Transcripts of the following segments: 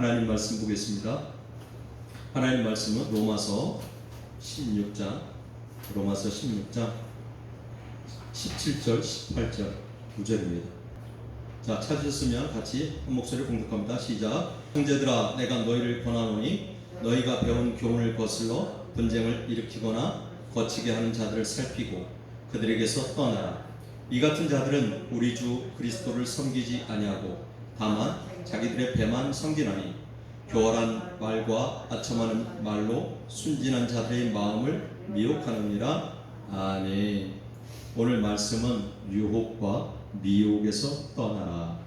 하나님 말씀 보겠습니다. 하나님 말씀은 로마서 16장 17절 18절 9절입니다. 자, 찾으셨으면 같이 한 목소리로 공독합니다. 시작. 형제들아, 내가 너희를 권하노니 너희가 배운 교훈을 거슬러 분쟁을 일으키거나 거치게 하는 자들을 살피고 그들에게서 떠나라. 이 같은 자들은 우리 주 그리스도를 섬기지 아니하고 다만 자기들의 배만 섬기나니 교활한 말과 아첨하는 말로 순진한 자들의 마음을 미혹하느니라. 아멘. 오늘 말씀은 유혹과 미혹에서 떠나라.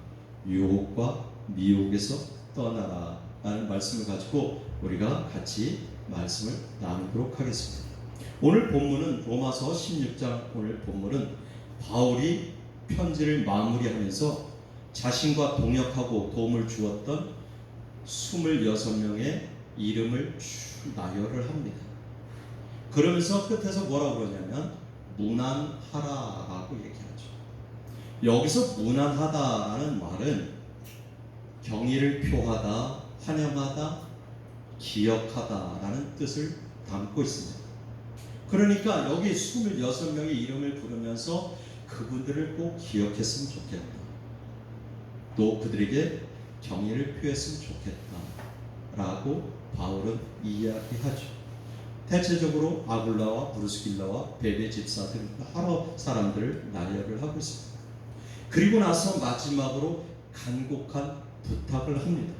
유혹과 미혹에서 떠나라 라는 말씀을 가지고 우리가 같이 말씀을 나누도록 하겠습니다. 오늘 본문은 로마서 16장 오늘 본문은 바울이 편지를 마무리하면서 자신과 동역하고 도움을 주었던 26명의 이름을 쭉 나열을 합니다. 그러면서 끝에서 뭐라고 그러냐면 무난하라라고 얘기하죠. 여기서 무난하다라는 말은 경의를 표하다, 환영하다, 기억하다라는 뜻을 담고 있습니다. 그러니까 여기 26명의 이름을 부르면서 그분들을 꼭 기억했으면 좋겠다. 또 그들에게 경의를 표했으면 좋겠다 라고 바울은 이야기하죠. 대체적으로 아굴라와 브루스길라와 베베 집사들 여러 사람들을 나열을 하고 있습니다. 그리고 나서 마지막으로 간곡한 부탁을 합니다.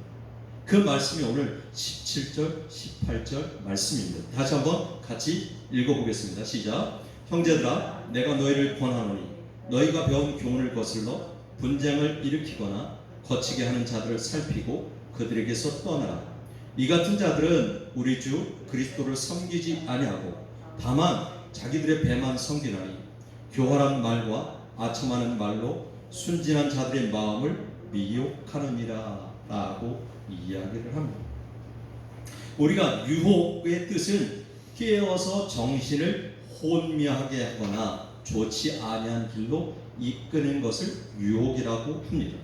그 말씀이 오늘 17절 18절 말씀입니다. 다시 한번 같이 읽어보겠습니다. 시작. 형제들아, 내가 너희를 권하노니 너희가 배운 교훈을 거슬러 분쟁을 일으키거나 거치게 하는 자들을 살피고 그들에게서 떠나라. 이 같은 자들은 우리 주 그리스도를 섬기지 아니하고 다만 자기들의 배만 섬기나니 교활한 말과 아첨하는 말로 순진한 자들의 마음을 미혹하느니라 라고 이야기를 합니다. 우리가 유혹의 뜻은 깨어서 정신을 혼미하게 하거나 좋지 아니한 길로 이끄는 것을 유혹이라고 합니다.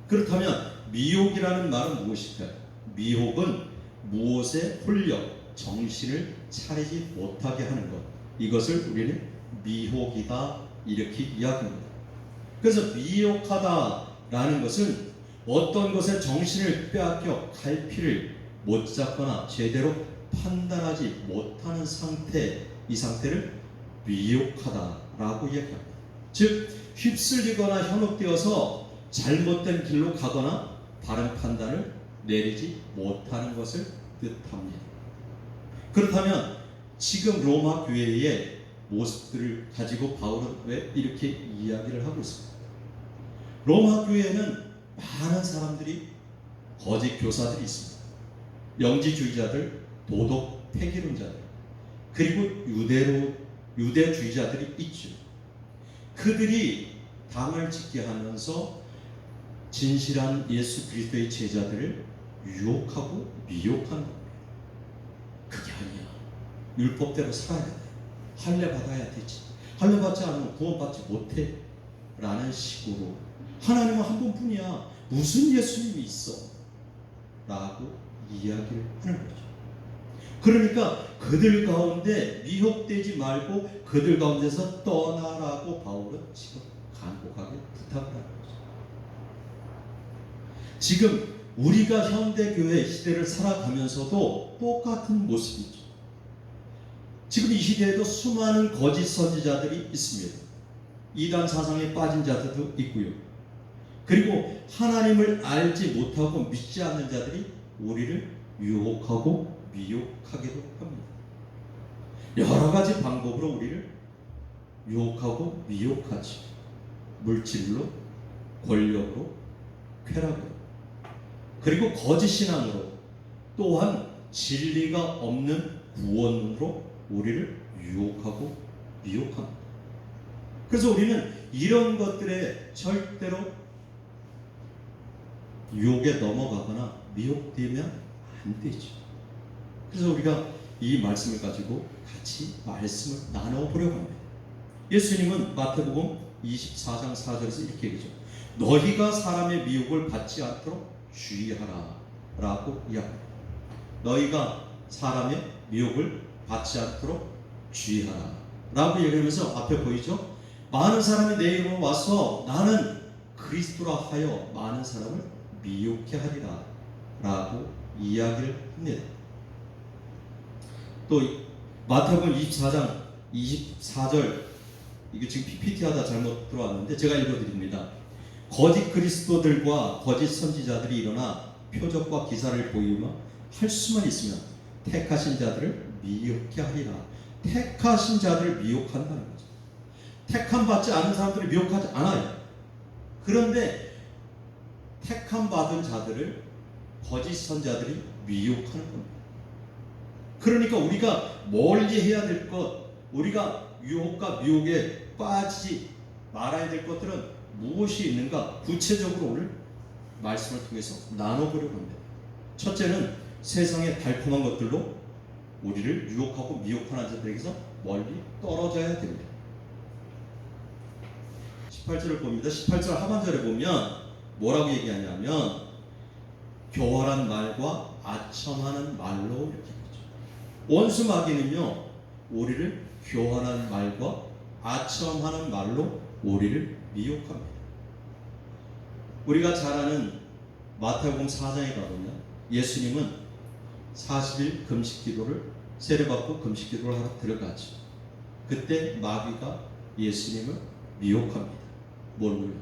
그렇다면 미혹이라는 말은 무엇일까요? 미혹은 무엇에 홀려 정신을 차리지 못하게 하는 것, 이것을 우리는 미혹이다 이렇게 이야기합니다. 그래서 미혹하다라는 것은 어떤 것에 정신을 빼앗겨 갈피를 못 잡거나 제대로 판단하지 못하는 상태, 이 상태를 미혹하다라고 이야기합니다. 즉 휩쓸리거나 현혹되어서 잘못된 길로 가거나 바른 판단을 내리지 못하는 것을 뜻합니다. 그렇다면 지금 로마 교회의 모습들을 가지고 바울은 왜 이렇게 이야기를 하고 있습니까? 로마 교회에는 많은 사람들이 거짓 교사들이 있습니다. 영지주의자들, 도덕 폐기론자들, 그리고 유대주의자들이 있죠. 그들이 당을 짓게 하면서 진실한 예수 그리스도의 제자들을 유혹하고 미혹하는 겁니다. 그게 아니야. 율법대로 살아야 돼. 할례 받아야 되지. 할례 받지 않으면 구원받지 못해. 라는 식으로 하나님은 한 분뿐이야. 무슨 예수님이 있어? 라고 이야기를 하는 거죠. 그러니까 그들 가운데 미혹되지 말고 그들 가운데서 떠나라고 바울은 지금 간곡하게 부탁을 하는 거죠. 지금 우리가 현대교회 시대를 살아가면서도 똑같은 모습이죠. 지금 이 시대에도 수많은 거짓 선지자들이 있습니다. 이단 사상에 빠진 자들도 있고요. 그리고 하나님을 알지 못하고 믿지 않는 자들이 우리를 유혹하고 미혹하기도 합니다. 여러 가지 방법으로 우리를 유혹하고 미혹하지. 물질로, 권력으로, 쾌락으로, 그리고 거짓 신앙으로, 또한 진리가 없는 구원으로 우리를 유혹하고 미혹합니다. 그래서 우리는 이런 것들에 절대로 유혹에 넘어가거나 미혹되면 안 되죠. 그래서 우리가 이 말씀을 가지고 같이 말씀을 나눠보려고 합니다. 예수님은 마태복음 24장 4절에서 이렇게 얘기하죠. 너희가 사람의 미혹을 받지 않도록 주의하라 라고 이야기합니다. 너희가 사람의 미혹을 받지 않도록 주의하라 라고 얘기하면서 앞에 보이죠? 많은 사람이 내 이름으로 와서 나는 그리스도라 하여 많은 사람을 미혹해 하리라 라고 이야기를 합니다. 또 마태복음 24장 24절, 이게 지금 PPT 하다 잘못 들어왔는데 제가 읽어드립니다. 거짓 그리스도들과 거짓 선지자들이 일어나 표적과 기사를 보이며 할 수만 있으면 택하신 자들을 미혹해 하리라. 택하신 자들을 미혹한다는 거죠. 택함 받지 않은 사람들을 미혹하지 않아요. 그런데 택함 받은 자들을 거짓 선자들이 미혹하는 겁니다. 그러니까 우리가 멀리 해야 될 것, 우리가 유혹과 미혹에 빠지지 말아야 될 것들은 무엇이 있는가 구체적으로 오늘 말씀을 통해서 나눠보려고 합니다. 첫째는 세상의 달콤한 것들로 우리를 유혹하고 미혹하는 자들에게서 멀리 떨어져야 됩니다. 18절을 봅니다. 18절 하반절에 보면 뭐라고 얘기하냐면 교활한 말과 아첨하는 말로 이렇게 하죠. 원수 마귀는요, 우리를 교활한 말과 아첨하는 말로 우리를 미혹합니다. 우리가 잘 아는 마태복음 4장에 가보면 예수님은 40일 금식 기도를 세례받고 금식 기도를 하러 들어가죠. 그때 마귀가 예수님을 미혹합니다. 뭘로요?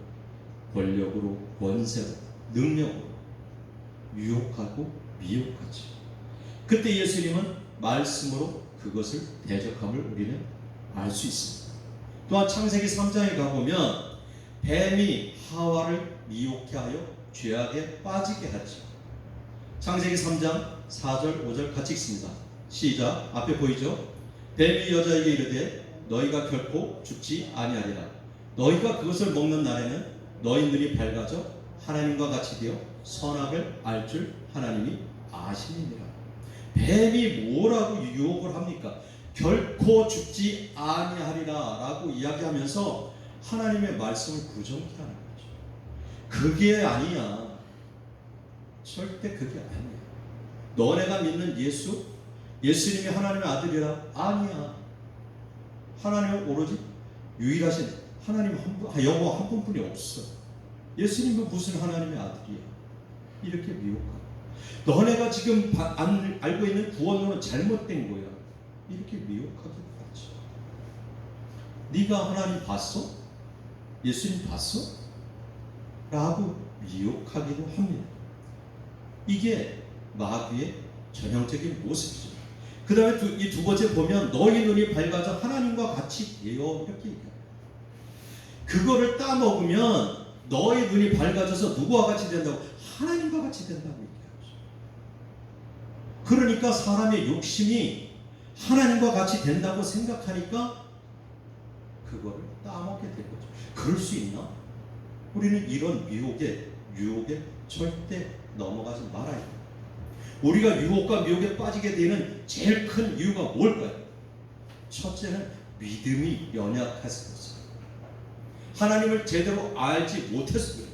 권력으로, 권세로, 능력으로 유혹하고 미혹하죠. 그때 예수님은 말씀으로 그것을 대적함을 우리는 알 수 있습니다. 또한 창세기 3장에 가보면 뱀이 하와를 미혹해 하여 죄악에 빠지게 하죠. 창세기 3장 4절 5절 같이 읽습니다. 시작. 앞에 보이죠? 뱀이 여자에게 이르되 너희가 결코 죽지 아니하리라. 너희가 그것을 먹는 날에는 너희 눈이 밝아져 하나님과 같이 되어 선악을 알 줄 하나님이 아시느니라. 뱀이 뭐라고 유혹을 합니까? 결코 죽지 아니하리라 라고 이야기하면서 하나님의 말씀을 부정하는 거죠. 그게 아니야. 절대 그게 아니야. 너네가 믿는 예수, 예수님이 하나님의 아들이라? 아니야. 하나님은 오로지 유일하신 하나님 여호와 한 분뿐이 없어. 예수님은 무슨 하나님의 아들이야? 이렇게 미혹하고, 너네가 지금 알고 있는 구원론은 잘못된 거야. 이렇게 미혹하기도 하죠. 네가 하나님 봤어? 예수님 봤어? 라고 미혹하기도 합니다. 이게 마귀의 전형적인 모습이죠. 그 다음에 이 두 번째 보면 너희 눈이 밝아져 하나님과 같이 되어 이렇게 얘기합니다. 그거를 따먹으면 너희 눈이 밝아져서 누구와 같이 된다고? 하나님과 같이 된다고 얘기하죠. 그러니까 사람의 욕심이 하나님과 같이 된다고 생각하니까 그거를 따먹게 된 거죠. 그럴 수 있나? 우리는 이런 유혹에 절대 넘어가지 말아야 돼요. 우리가 유혹과 미혹에 빠지게 되는 제일 큰 이유가 뭘까요? 첫째는 믿음이 연약해서 그렇습니다. 하나님을 제대로 알지 못해서 그래요.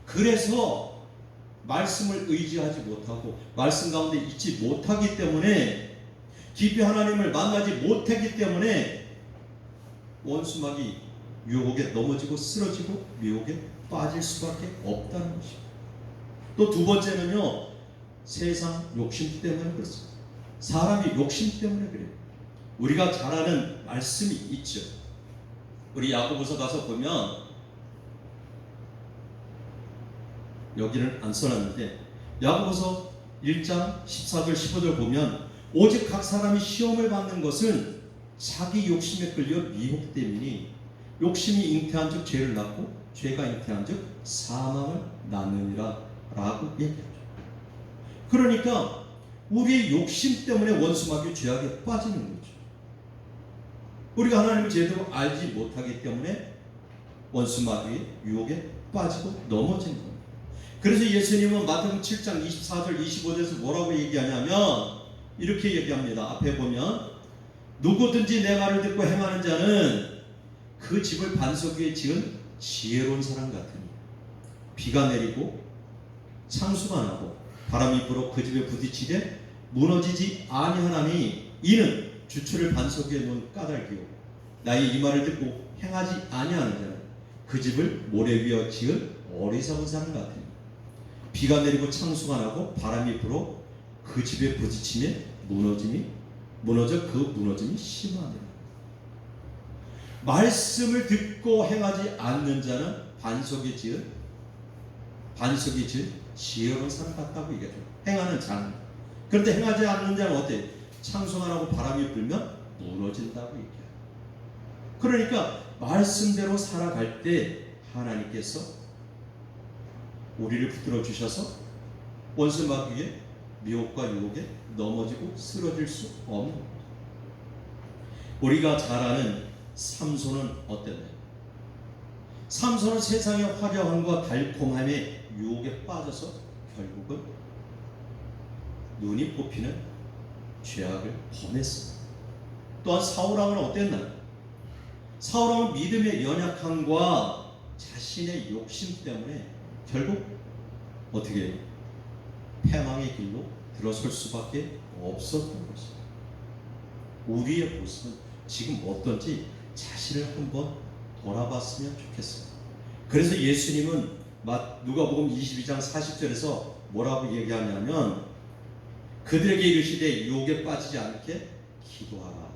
그래서 말씀을 의지하지 못하고 말씀 가운데 있지 못하기 때문에, 깊이 하나님을 만나지 못했기 때문에 원수마귀 유혹에 넘어지고 쓰러지고 미혹에 빠질 수밖에 없다는 것입니다. 또 두 번째는요, 세상 욕심 때문에 그렇습니다. 사람이 욕심 때문에 그래요. 우리가 잘 아는 말씀이 있죠. 우리 야고보서 가서 보면, 여기는 안 써놨는데 야고보서 1장 14절 15절 보면 오직 각 사람이 시험을 받는 것은 자기 욕심에 끌려 미혹 때문이니 욕심이 잉태한 즉 죄를 낳고 죄가 잉태한 즉 사망을 낳느니라 라고 얘기하죠. 그러니까 우리의 욕심 때문에 원수마귀 죄악에 빠지는 거죠. 우리가 하나님을 제대로 알지 못하기 때문에 원수마귀의 유혹에 빠지고 넘어진 겁니다. 그래서 예수님은 마태복음 7장 24절 25절에서 뭐라고 얘기하냐면 이렇게 얘기합니다. 앞에 보면 누구든지 내 말을 듣고 행하는 자는 그 집을 반석 위에 지은 지혜로운 사람 같으니 비가 내리고 창수가 나고 바람이 불어 그 집에 부딪히되 무너지지 아니하나니 이는 주추를 반석 위에 놓은 까닭이요 나의 이 말을 듣고 행하지 아니하는 자는 그 집을 모래 위에 지은 어리석은 사람 같으니 비가 내리고 창수가 나고 바람이 불어 그 집에 부딪히며 무너져 그 무너짐이 심하니라. 말씀을 듣고 행하지 않는 자는 반석에 지은 지혜로운 사람 같다고 얘기하죠. 행하는 자는. 그런데 행하지 않는 자는 어때? 창수가 나고 바람이 불면 무너진다고 얘기해요. 그러니까 말씀대로 살아갈 때 하나님께서 우리를 붙들어 주셔서 원수 마귀의 미혹과 유혹에 넘어지고 쓰러질 수 없는 겁니다. 우리가 잘 아는 삼손은 어땠나요? 삼손은 세상의 화려함과 달콤함에 유혹에 빠져서 결국은 눈이 뽑히는 죄악을 범했습니다. 또한 사울왕은 어땠나요? 사울왕은 믿음의 연약함과 자신의 욕심 때문에 결국 어떻게 패망의 길로 들어설 수밖에 없었던 것입니다. 우리의 모습은 지금 어떤지 자신을 한번 돌아봤으면 좋겠습니다. 그래서 예수님은 누가복음 22장 40절에서 뭐라고 얘기하냐면 그들에게 이르시되 유혹에 빠지지 않게 기도하라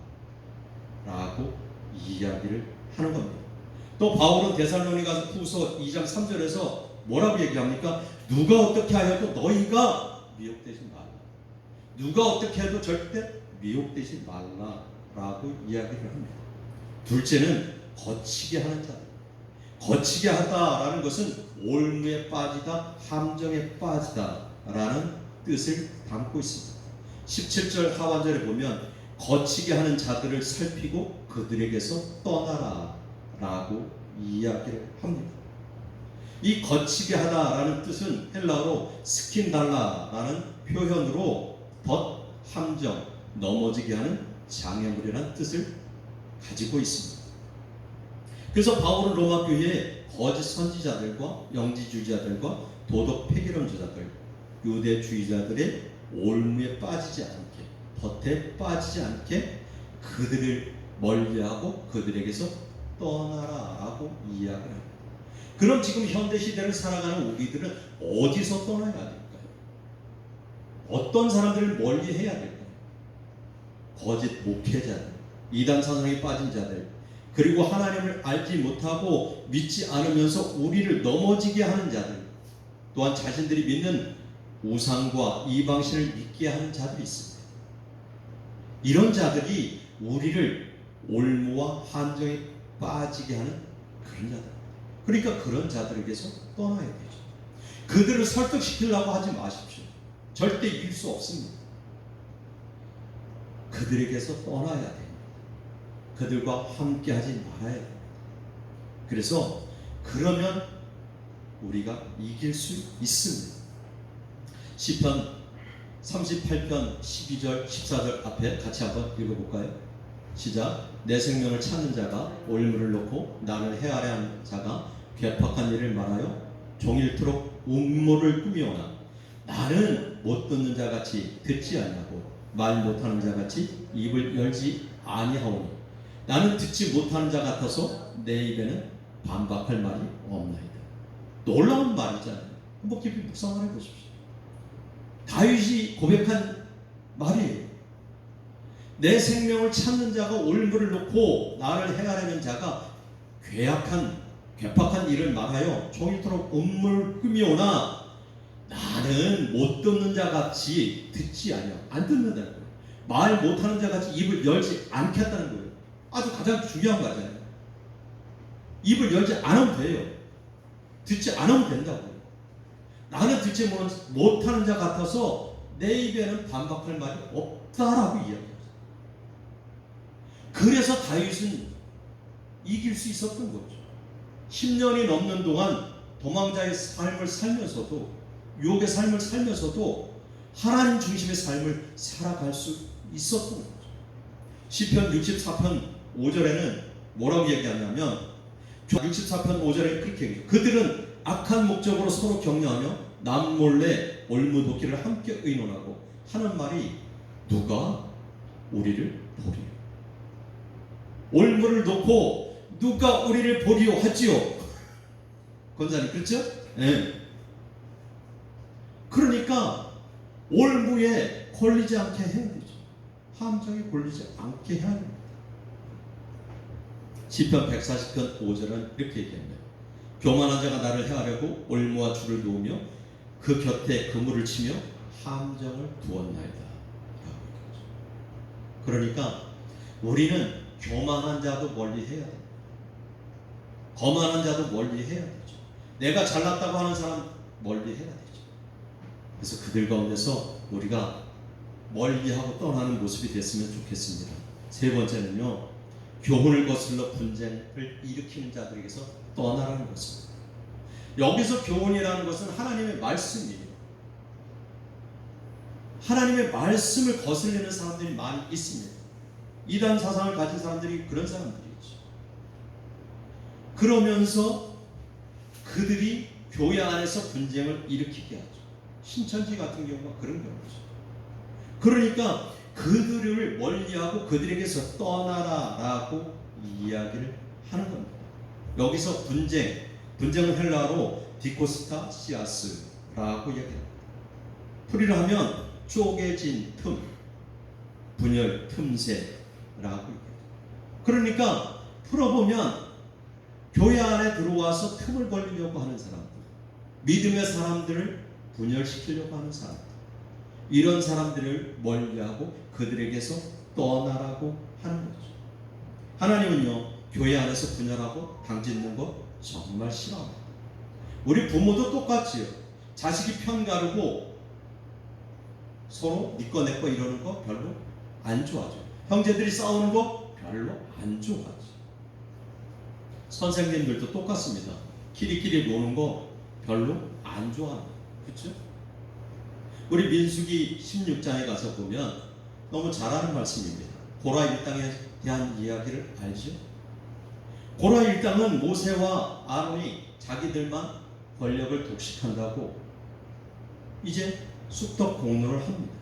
라고 이야기를 하는 겁니다. 또 바울은 데살로니가서 후서 2장 3절에서 뭐라고 얘기합니까? 누가 어떻게 하여도 너희가 미혹되지 말라. 누가 어떻게 해도 절대 미혹되지 말라라고 이야기를 합니다. 둘째는 거치게 하는 자. 거치게 하다라는 것은 올무에 빠지다, 함정에 빠지다라는 뜻을 담고 있습니다. 17절 하반절에 보면 거치게 하는 자들을 살피고 그들에게서 떠나라라고 이야기를 합니다. 이 거치게 하다라는 뜻은 헬라어로 스킨달라라는 표현으로 함정, 넘어지게 하는 장애물이라는 뜻을 가지고 있습니다. 그래서 바울은 로마 교회에 거짓 선지자들과 영지주의자들과 도덕 폐기론자들, 유대주의자들의 올무에 빠지지 않게, 덫에 빠지지 않게 그들을 멀리하고 그들에게서 떠나라라고 이야기를 합니다. 그럼 지금 현대 시대를 살아가는 우리들은 어디서 떠나야 될까요? 어떤 사람들을 멀리해야 될까요? 거짓 목회자들, 이단 사상에 빠진 자들, 그리고 하나님을 알지 못하고 믿지 않으면서 우리를 넘어지게 하는 자들, 또한 자신들이 믿는 우상과 이방신을 믿게 하는 자들이 있습니다. 이런 자들이 우리를 올무와 함정에 빠지게 하는 그런 자들. 그러니까 그런 자들에게서 떠나야 되죠. 그들을 설득시키려고 하지 마십시오. 절대 이길 수 없습니다. 그들에게서 떠나야 됩니다. 그들과 함께 하지 말아야 됩니다. 그래서 그러면 우리가 이길 수 있습니다. 시편 38편 12절 14절 앞에 같이 한번 읽어볼까요? 시작. 내 생명을 찾는 자가 올무를 놓고 나를 헤아려 하는 자가 괴팍한 일을 말하여 종일토록 음모를 꾸미오나 나는 못 듣는 자같이 듣지 아니하고 말 못하는 자같이 입을 열지 아니하오니 나는 듣지 못하는 자 같아서 내 입에는 반박할 말이 없나이다. 놀라운 말이잖아요. 한번 깊이 묵상을 해보십시오. 다윗이 고백한 말이에요. 내 생명을 찾는 자가 올무를 놓고 나를 헤아리는 자가 괴팍한 일을 말하여 종일토록 음모를 꾸미오나 나는 못 듣는 자같이 듣지 아니하고 안 듣는다는 거예요. 말 못하는 자같이 입을 열지 않겠다는 거예요. 아주 가장 중요한 거잖아요. 입을 열지 않으면 돼요. 듣지 않으면 된다고요. 나는 듣지 못하는 자 같아서 내 입에는 반박할 말이 없다라고 이야기합니다. 그래서 다윗은 이길 수 있었던 거죠. 10년이 넘는 동안 도망자의 삶을 살면서도, 유혹의 삶을 살면서도 하나님 중심의 삶을 살아갈 수 있었던 거죠. 시편 64편 5절에는 뭐라고 얘기하냐면 64편 5절에 그렇게 얘기해요. 그들은 악한 목적으로 서로 격려하며 남몰래 올무도끼를 함께 의논하고 하는 말이 누가 우리를 보리요. 올무를 놓고 누가 우리를 보리요 하지요. 권사님 그렇죠? 네. 그러니까 올무에 걸리지 않게 해야 되죠. 함정에 걸리지 않게 해야 됩니다. 시편 140편 5절은 이렇게 얘기합니다. 교만한 자가 나를 해하려고 올무와 줄을 놓으며 그 곁에 그물을 치며 함정을 두었나이다. 그러니까 우리는 교만한 자도 멀리 해야 돼요. 거만한 자도 멀리 해야 되죠. 내가 잘났다고 하는 사람 멀리 해야 되죠. 그래서 그들 가운데서 우리가 멀리하고 떠나는 모습이 됐으면 좋겠습니다. 세 번째는요, 교훈을 거슬러 분쟁을 일으키는 자들에게서 떠나라는 것입니다. 여기서 교훈이라는 것은 하나님의 말씀이에요. 하나님의 말씀을 거슬리는 사람들이 많이 있습니다. 이단 사상을 가진 사람들이 그런 사람들이죠. 그러면서 그들이 교회 안에서 분쟁을 일으키게 하죠. 신천지 같은 경우가 그런 경우죠. 그러니까 그들을 멀리하고 그들에게서 떠나라라고 이야기를 하는 겁니다. 여기서 분쟁은 헬라어로 디코스타시아스라고 얘기합니다. 풀이를 하면 쪼개진 틈, 분열, 틈새라고 얘기합니다. 그러니까 풀어보면 교회 안에 들어와서 틈을 벌리려고 하는 사람들, 믿음의 사람들을 분열시키려고 하는 사람들, 이런 사람들을 멀리하고 그들에게서 떠나라고 하는 거죠. 하나님은요, 교회 안에서 분열하고 당짓는 거 정말 싫어합니다. 우리 부모도 똑같지요. 자식이 편가르고 서로 니꺼 내꺼 이러는 거 별로 안 좋아하죠. 형제들이 싸우는 거 별로 안 좋아하죠. 선생님들도 똑같습니다. 끼리끼리 노는 거 별로 안 좋아합니다. 그렇죠? 우리 민수기 16장에 가서 보면 너무 잘하는 말씀입니다. 고라 일당에 대한 이야기를 알죠? 고라 일당은 모세와 아론이 자기들만 권력을 독식한다고 이제 쑥덕 공론을 합니다.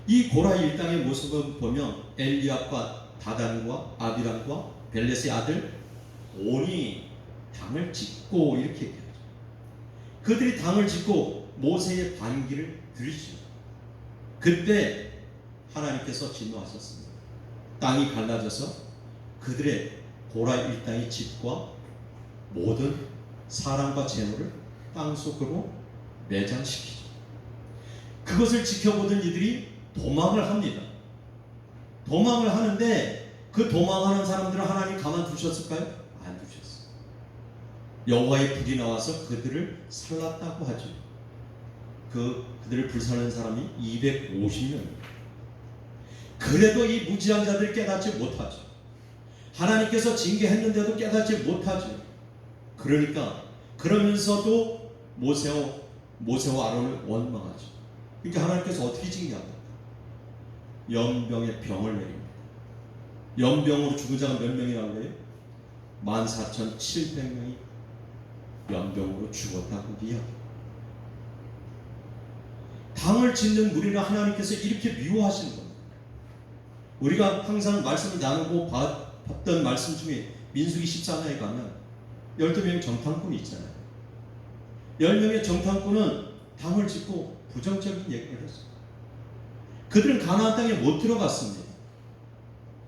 이 고라 일당의 모습을 보면 엘리압과 다단과 아비람과 벨렛의 아들 온이 당을 짓고 이렇게 얘기하죠. 그들이 당을 짓고 모세의 반기를 들이죠. 그때 하나님께서 진노하셨습니다. 땅이 갈라져서 그들의 고라 일당의 집과 모든 사람과 재물을 땅속으로 매장시키죠. 그것을 지켜보던 이들이 도망을 합니다. 도망을 하는데 그 도망하는 사람들을 하나님 가만두셨을까요? 안 두셨어요. 여호와의 불이 나와서 그들을 살랐다고 하죠. 그들을 불살른 사람이 250명입니다. 그래도 이 무지한 자들이 깨닫지 못하죠. 하나님께서 징계했는데도 깨닫지 못하죠. 그러면서도 모세와 아론을 원망하죠. 그러니까 하나님께서 어떻게 징계합니까? 연병의 병을 내립니다. 연병으로 죽은 자가 몇 명이라고 해요? 14,700명이 연병으로 죽었다고 이야기합니다. 당을 짓는 무리를 하나님께서 이렇게 미워하시는 겁니다. 우리가 항상 말씀을 나누고 봤던 말씀 중에 민수기 14장에 가면 12명의 정탐꾼이 있잖아요. 10명의 정탐꾼은 당을 짓고 부정적인 얘기를 했어요. 그들은 가나안 땅에 못 들어갔습니다.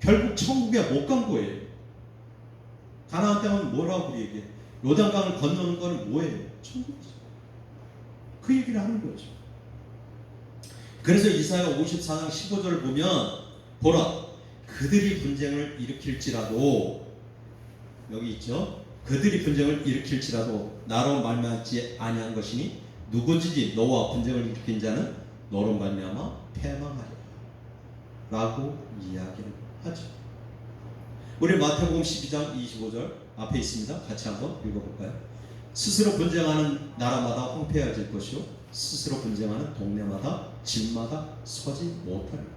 결국 천국에 못 간 거예요. 가나안 땅은 뭐라고 얘기해? 요단강을 건너는 거는 뭐예요? 천국이죠. 그 얘기를 하는 거죠. 그래서 이사야 54장 15절을 보면 보라, 그들이 분쟁을 일으킬지라도, 여기 있죠. 그들이 분쟁을 일으킬지라도 나로 말미암지 아니한 것이니 누구든지 너와 분쟁을 일으킨 자는 너로 말미암아 패망하리라 라고 이야기를 하죠. 우리 마태복음 12장 25절 앞에 있습니다. 같이 한번 읽어볼까요? 스스로 분쟁하는 나라마다 황폐해질 것이요 스스로 분쟁하는 동네마다 집마다 서지 못하리라.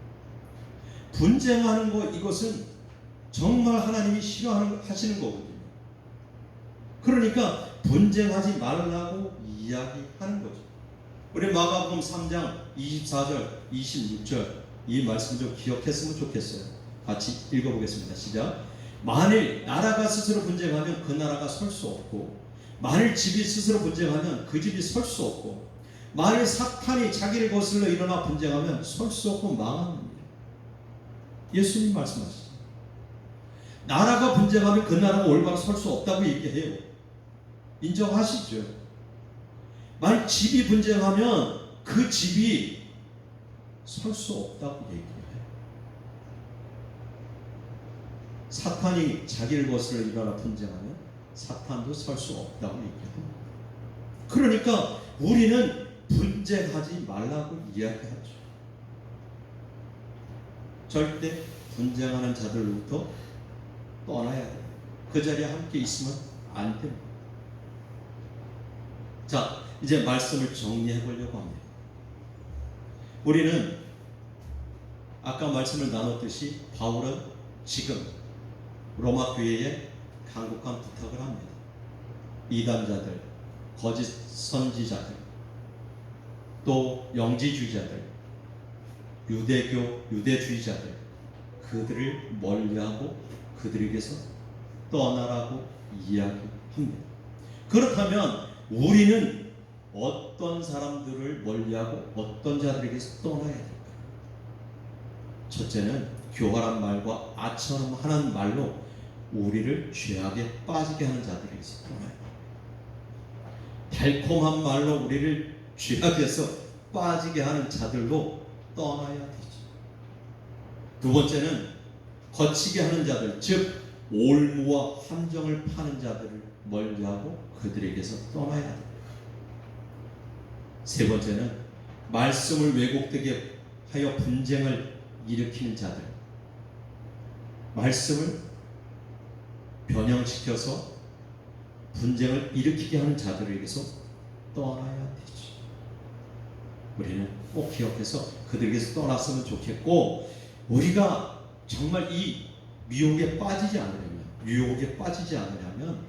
분쟁하는 것, 이것은 정말 하나님이 싫어하시는 거거든요. 그러니까 분쟁하지 말라고 이야기하는 거죠. 우리 마가복음 3장 24절, 26절 이 말씀 좀 기억했으면 좋겠어요. 같이 읽어보겠습니다. 시작. 만일 나라가 스스로 분쟁하면 그 나라가 설 수 없고, 만일 집이 스스로 분쟁하면 그 집이 설 수 없고, 만일 사탄이 자기를 거슬러 일어나 분쟁하면 설 수 없고 망합니다. 예수님 말씀하시죠. 나라가 분쟁하면 그 나라가 올바로 설 수 없다고 얘기해요. 인정하시죠? 만일 집이 분쟁하면 그 집이 설 수 없다고 얘기해요. 사탄이 자기를 거슬러 일어나 분쟁하면 사탄도 설 수 없다고 얘기합니다. 그러니까 우리는 분쟁하지 말라고 이야기하죠. 절대 분쟁하는 자들로부터 떠나야 돼요. 그 자리에 함께 있으면 안 됩니다. 자, 이제 말씀을 정리해 보려고 합니다. 우리는 아까 말씀을 나눴듯이 바울은 지금 로마 교회에 간곡한 부탁을 합니다. 이단자들, 거짓 선지자들, 또 영지주의자들, 유대주의자들, 그들을 멀리하고 그들에게서 떠나라고 이야기합니다. 그렇다면 우리는 어떤 사람들을 멀리하고 어떤 자들에게서 떠나야 될까요? 첫째는 교활한 말과 아첨하는 말로 우리를 죄악에 빠지게 하는 자들에게서 떠나야 됩니다. 달콤한 말로 우리를 죄악에서 빠지게 하는 자들로 떠나야 되죠. 두 번째는 거치게 하는 자들, 즉 올무와 함정을 파는 자들을 멀리하고 그들에게서 떠나야 합니다. 세 번째는 말씀을 왜곡되게 하여 분쟁을 일으키는 자들, 말씀을 변형시켜서 분쟁을 일으키게 하는 자들에게서 떠나야 되죠. 우리는 꼭 기억해서 그들에게서 떠났으면 좋겠고, 우리가 정말 이 유혹에 빠지지 않으려면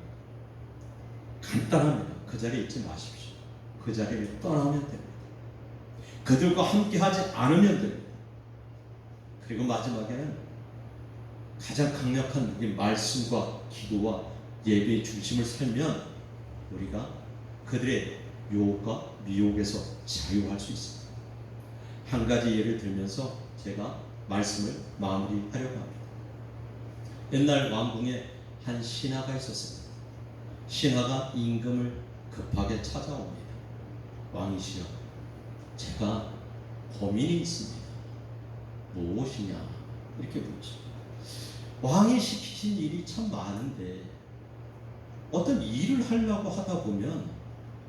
간단합니다. 그 자리에 있지 마십시오. 그 자리를 떠나면 됩니다. 그들과 함께 하지 않으면 됩니다. 그리고 마지막에는 가장 강력한 이 말씀과 기도와 예배의 중심을 살면 우리가 그들의 유혹과 미혹에서 자유할 수 있습니다. 한 가지 예를 들면서 제가 말씀을 마무리하려고 합니다. 옛날 왕궁에 한 신하가 있었습니다. 신하가 임금을 급하게 찾아옵니다. 왕이시여, 제가 고민이 있습니다. 무엇이냐? 이렇게 묻죠. 왕이 시키신 일이 참 많은데 어떤 일을 하려고 하다 보면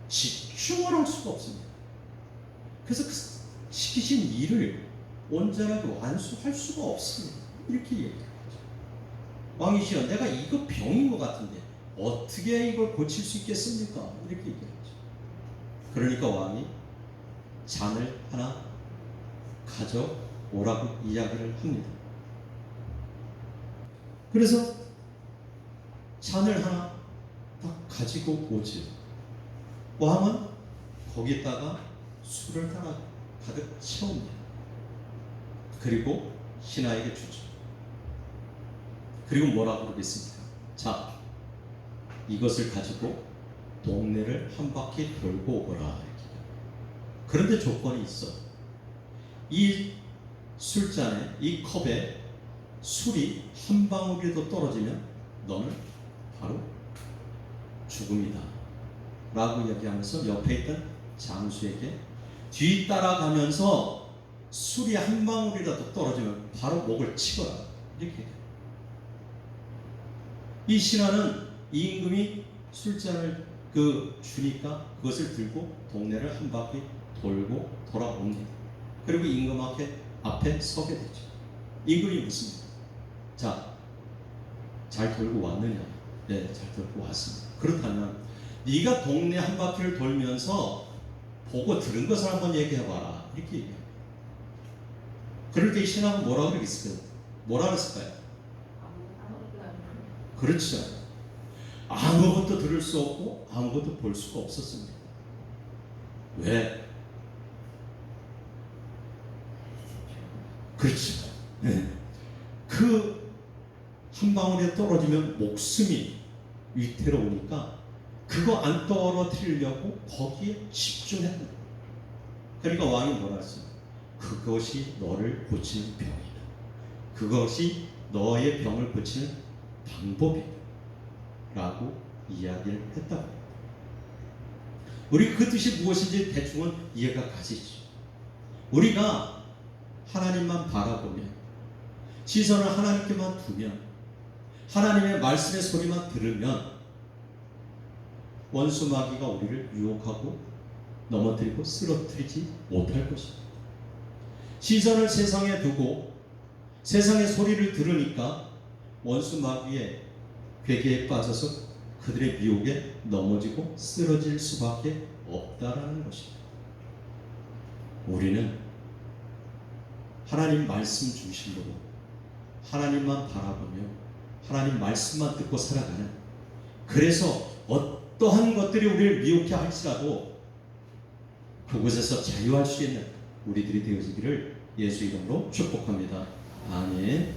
집중을 할 수가 없습니다. 그래서 그 시키신 일을 온전하게 완수할 수가 없습니다. 이렇게 얘기합니다. 왕이시여, 내가 이거 병인 것 같은데 어떻게 이걸 고칠 수 있겠습니까? 이렇게 얘기하죠. 그러니까 왕이 잔을 하나 가져오라고 이야기를 합니다. 그래서 잔을 하나 딱 가지고 오죠. 왕은 거기다가 술을 하나 가득 채웁니다. 그리고 신하에게 주죠. 그리고 뭐라고 그러겠습니까? 자, 이것을 가지고 동네를 한 바퀴 돌고 오거라. 그런데 조건이 있어. 이 술잔에, 이 컵에 술이 한 방울이라도 떨어지면 너는 바로 죽음이다 라고 이야기하면서 옆에 있던 장수에게 뒤따라가면서 술이 한 방울이라도 떨어지면 바로 목을 치거라, 이렇게 해요. 이 신하는 이 임금이 술잔을 주니까 그것을 들고 동네를 한 바퀴 돌고 돌아옵니다. 그리고 임금 앞에 서게 되죠. 임금이 묻습니다. 자, 잘 돌고 왔느냐? 네, 잘 돌고 왔습니다. 그렇다면 네가 동네 한 바퀴를 돌면서 보고 들은 것을 한번 얘기해봐라, 이렇게 얘기합니다. 그럴 때 이 신하는 뭐라고 그러겠어요? 뭐라 그랬을까요? 그렇죠. 아무것도 들을 수 없고 아무것도 볼 수가 없었습니다. 왜? 그렇죠. 네. 그 한 방울에 떨어지면 목숨이 위태로우니까 그거 안 떨어뜨리려고 거기에 집중했다. 그러니까 왕이 뭐라 했어요? 그것이 너를 고치는 병이다. 그것이 너의 병을 고치는 방법이다. 라고 이야기를 했다고 합니다. 우리 그 뜻이 무엇인지 대충은 이해가 가시죠. 우리가 하나님만 바라보면, 시선을 하나님께만 두면, 하나님의 말씀의 소리만 들으면 원수 마귀가 우리를 유혹하고 넘어뜨리고 쓰러뜨리지 못할 것입니다. 시선을 세상에 두고 세상의 소리를 들으니까 원수 마귀의 괴계에 빠져서 그들의 미혹에 넘어지고 쓰러질 수밖에 없다라는 것입니다. 우리는 하나님 말씀 중심으로 하나님만 바라보며 하나님 말씀만 듣고 살아가는, 그래서 어떠한 것들이 우리를 미혹해 할지라도 그곳에서 자유할 수 있는 우리들이 되어지기를 예수 이름으로 축복합니다. 아멘.